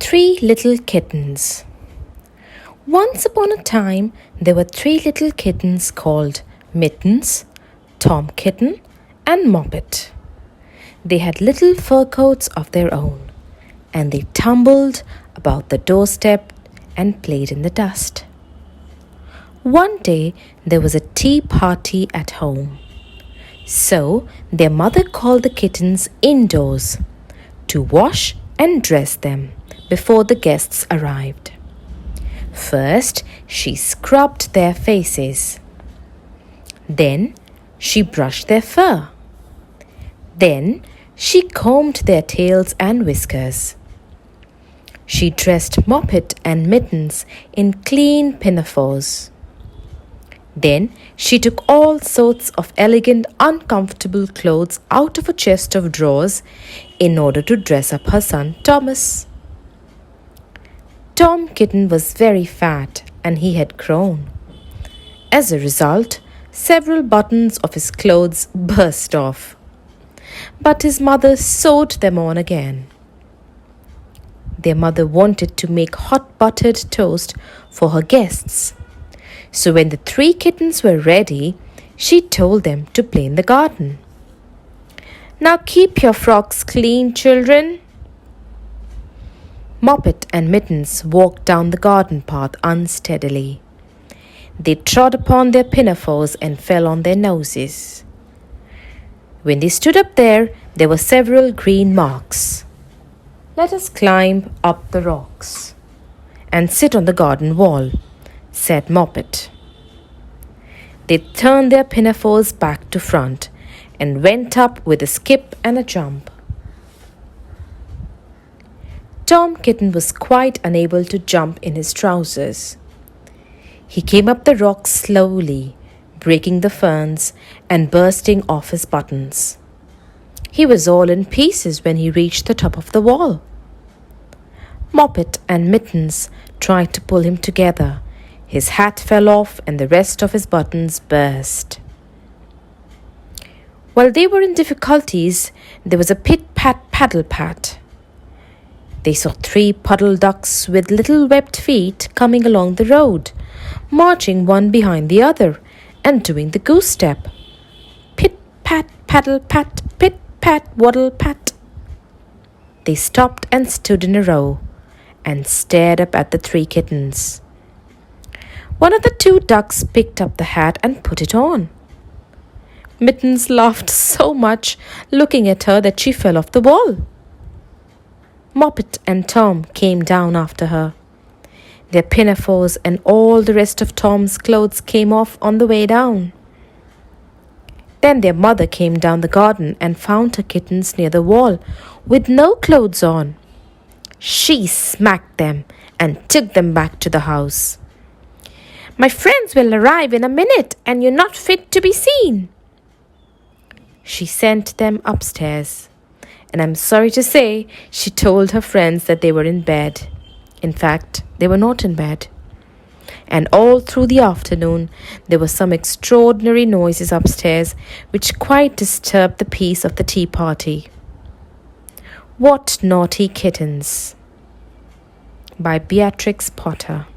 Three Little Kittens. Once upon a time, there were three little kittens called Mittens, Tom Kitten, and Moppet. They had little fur coats of their own, and they tumbled about the doorstep and played in the dust. One day, there was a tea party at home. So, their mother called the kittens indoors to wash and dress them before the guests arrived. First, she scrubbed their faces. Then, she brushed their fur. Then, she combed their tails and whiskers. She dressed Moppet and Mittens in clean pinafores. Then, she took all sorts of elegant, uncomfortable clothes out of a chest of drawers in order to dress up her son Thomas. Tom Kitten was very fat and he had grown. As a result, several buttons of his clothes burst off. But his mother sewed them on again. Their mother wanted to make hot buttered toast for her guests. So when the three kittens were ready, she told them to play in the garden. "Now keep your frocks clean, children." Moppet and Mittens walked down the garden path unsteadily. They trod upon their pinafores and fell on their noses. When they stood up there were several green marks. "Let us climb up the rocks and sit on the garden wall," said Moppet. They turned their pinafores back to front and went up with a skip and a jump. Tom Kitten was quite unable to jump in his trousers. He came up the rocks slowly, breaking the ferns and bursting off his buttons. He was all in pieces when he reached the top of the wall. Moppet and Mittens tried to pull him together. His hat fell off and the rest of his buttons burst. While they were in difficulties, there was a pit-pat paddle-pat. They saw three puddle ducks with little webbed feet coming along the road, marching one behind the other and doing the goose step. Pit-pat, paddle-pat, pit-pat, waddle-pat. They stopped and stood in a row and stared up at the three kittens. One of the two ducks picked up the hat and put it on. Mittens laughed so much looking at her that she fell off the wall. Moppet and Tom came down after her. Their pinafores and all the rest of Tom's clothes came off on the way down. Then their mother came down the garden and found her kittens near the wall with no clothes on. She smacked them and took them back to the house. "My friends will arrive in a minute and you're not fit to be seen." She sent them upstairs. And I'm sorry to say, she told her friends that they were in bed. In fact, they were not in bed. And all through the afternoon, there were some extraordinary noises upstairs which quite disturbed the peace of the tea party. What Naughty Kittens by Beatrix Potter.